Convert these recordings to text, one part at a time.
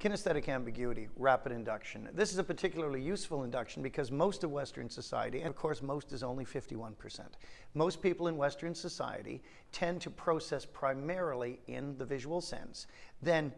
Kinesthetic ambiguity, rapid induction. This is a particularly useful induction because most of Western society, and of course most is only 51%, most people in Western society tend to process primarily in the visual sense. Then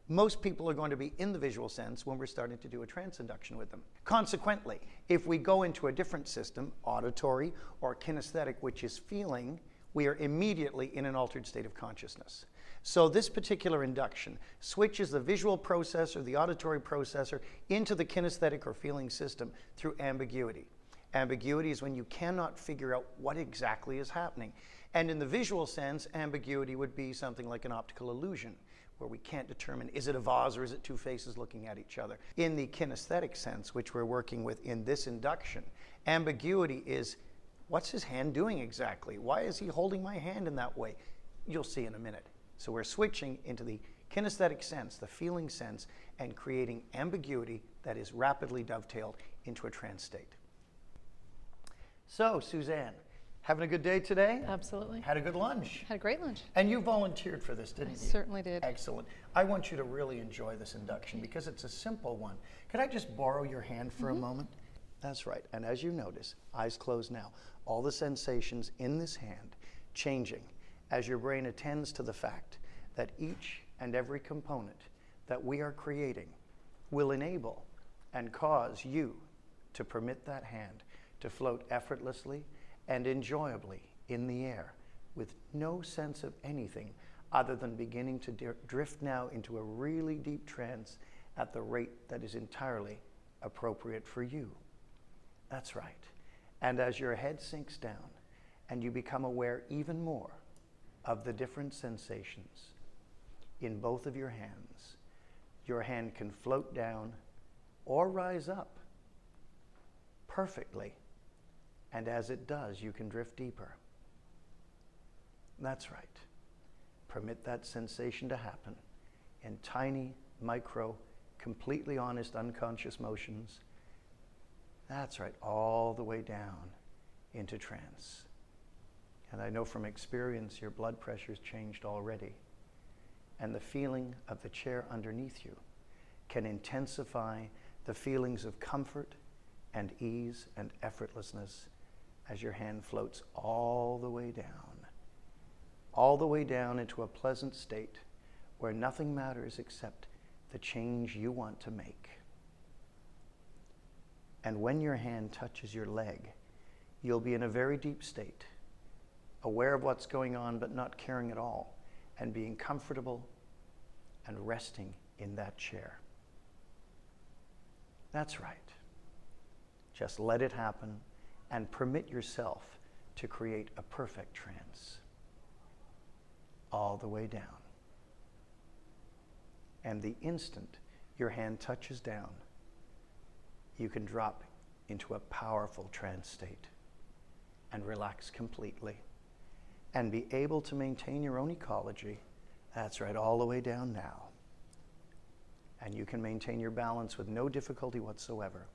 most people are going to be in the visual sense when we're starting to do a trance induction with them. Consequently, if we go into a different system, auditory or kinesthetic, which is feeling, we are immediately in an altered state of consciousness. So this particular induction switches the visual processor, the auditory processor, into the kinesthetic or feeling system through ambiguity. Ambiguity is when you cannot figure out what exactly is happening. And in the visual sense, ambiguity would be something like an optical illusion, where we can't determine, is it a vase or is it two faces looking at each other? In the kinesthetic sense, which we're working with in this induction, ambiguity is, what's his hand doing exactly? Why is he holding my hand in that way? You'll see in a minute. So we're switching into the kinesthetic sense, the feeling sense, and creating ambiguity that is rapidly dovetailed into a trance state. So, Suzanne, having a good day today? Absolutely. Had a good lunch? Had a great lunch. And you volunteered for this, didn't you? I certainly did. Excellent. I want you to really enjoy this induction because it's a simple one. Could I just borrow your hand for a moment? That's right. And as you notice, eyes closed now, all the sensations in this hand changing as your brain attends to the fact that each and every component that we are creating will enable and cause you to permit that hand to float effortlessly and enjoyably in the air with no sense of anything other than beginning to drift now into a really deep trance at the rate that is entirely appropriate for you. That's right. And as your head sinks down and you become aware even more of the different sensations in both of your hands, your hand can float down or rise up perfectly. And as it does, you can drift deeper. That's right. Permit that sensation to happen in tiny, micro, completely honest, unconscious motions. That's right, all the way down into trance. And I know from experience your blood pressure's changed already. And the feeling of the chair underneath you can intensify the feelings of comfort and ease and effortlessness as your hand floats all the way down into a pleasant state where nothing matters except the change you want to make. And when your hand touches your leg, you'll be in a very deep state, aware of what's going on but not caring at all, and being comfortable and resting in that chair. That's right. Just let it happen and permit yourself to create a perfect trance all the way down. And the instant your hand touches down, you can drop into a powerful trance state and relax completely and be able to maintain your own ecology. That's right, all the way down now. And you can maintain your balance with no difficulty whatsoever.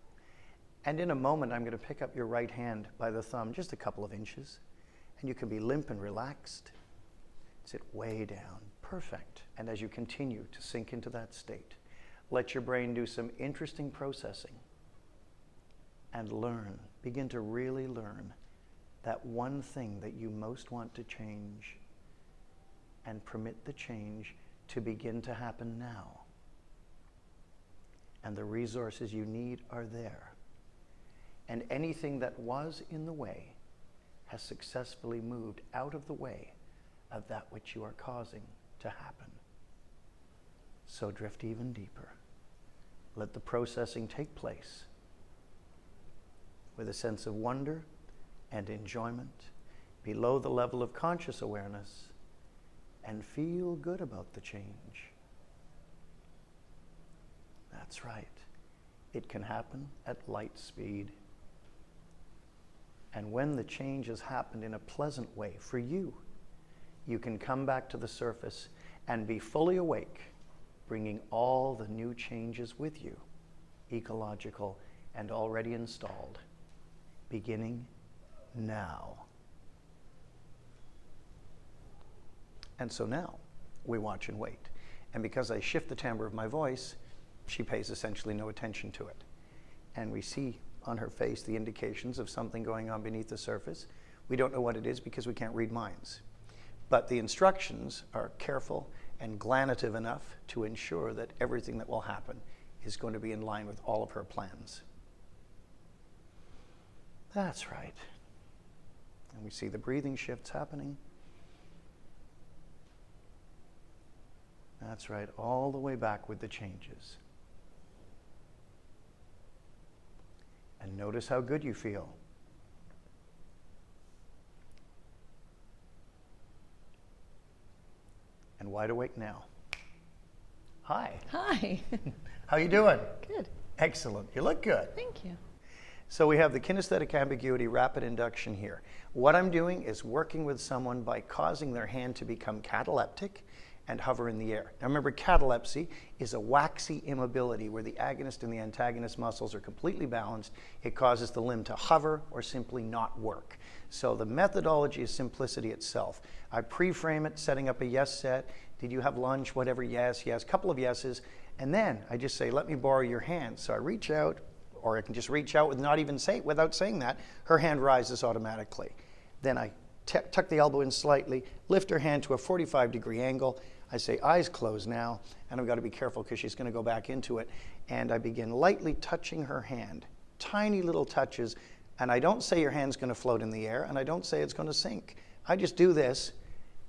And in a moment, I'm going to pick up your right hand by the thumb, just a couple of inches, and you can be limp and relaxed. Sit way down, perfect. And as you continue to sink into that state, let your brain do some interesting processing and learn, begin to really learn that one thing that you most want to change, and permit the change to begin to happen now. And the resources you need are there. And anything that was in the way has successfully moved out of the way of that which you are causing to happen. So drift even deeper. Let the processing take place with a sense of wonder and enjoyment below the level of conscious awareness, and feel good about the change. That's right. It can happen at light speed. And when the change has happened in a pleasant way for you, you can come back to the surface and be fully awake, bringing all the new changes with you, ecological and already installed, beginning now. And so now we watch and wait. And because I shift the timbre of my voice, she pays essentially no attention to it. And we see on her face the indications of something going on beneath the surface. We don't know what it is because we can't read minds. But the instructions are careful and glanative enough to ensure that everything that will happen is going to be in line with all of her plans. That's right. And we see the breathing shifts happening. That's right, all the way back with the changes. And notice how good you feel. And wide awake now. Hi. Hi. How you doing? Good. Excellent. You look good. Thank you. So we have the kinesthetic ambiguity rapid induction here. What I'm doing is working with someone by causing their hand to become cataleptic and hover in the air. Now remember, catalepsy is a waxy immobility where the agonist and the antagonist muscles are completely balanced. It causes the limb to hover or simply not work. So the methodology is simplicity itself. I pre-frame it, setting up a yes set. Did you have lunch? Whatever, yes, yes, couple of yeses. And then I just say, let me borrow your hand. So I reach out, or I can just reach out without saying that. Her hand rises automatically. Then I tuck the elbow in slightly, lift her hand to a 45-degree angle. I say, eyes closed now, and I've got to be careful because she's going to go back into it. And I begin lightly touching her hand, tiny little touches, and I don't say your hand's going to float in the air, and I don't say it's going to sink. I just do this,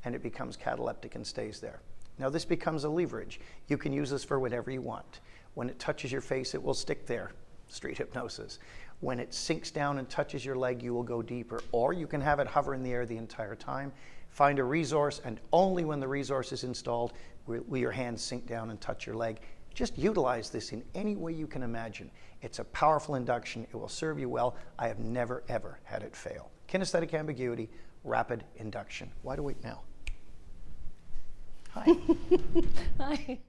and it becomes cataleptic and stays there. Now this becomes a leverage. You can use this for whatever you want. When it touches your face, it will stick there. Street hypnosis. When it sinks down and touches your leg, you will go deeper. Or you can have it hover in the air the entire time. Find a resource, and only when the resource is installed will your hands sink down and touch your leg. Just utilize this in any way you can imagine. It's a powerful induction. It will serve you well. I have never, ever had it fail. Kinesthetic ambiguity, rapid induction. Wide awake now. Hi. Hi.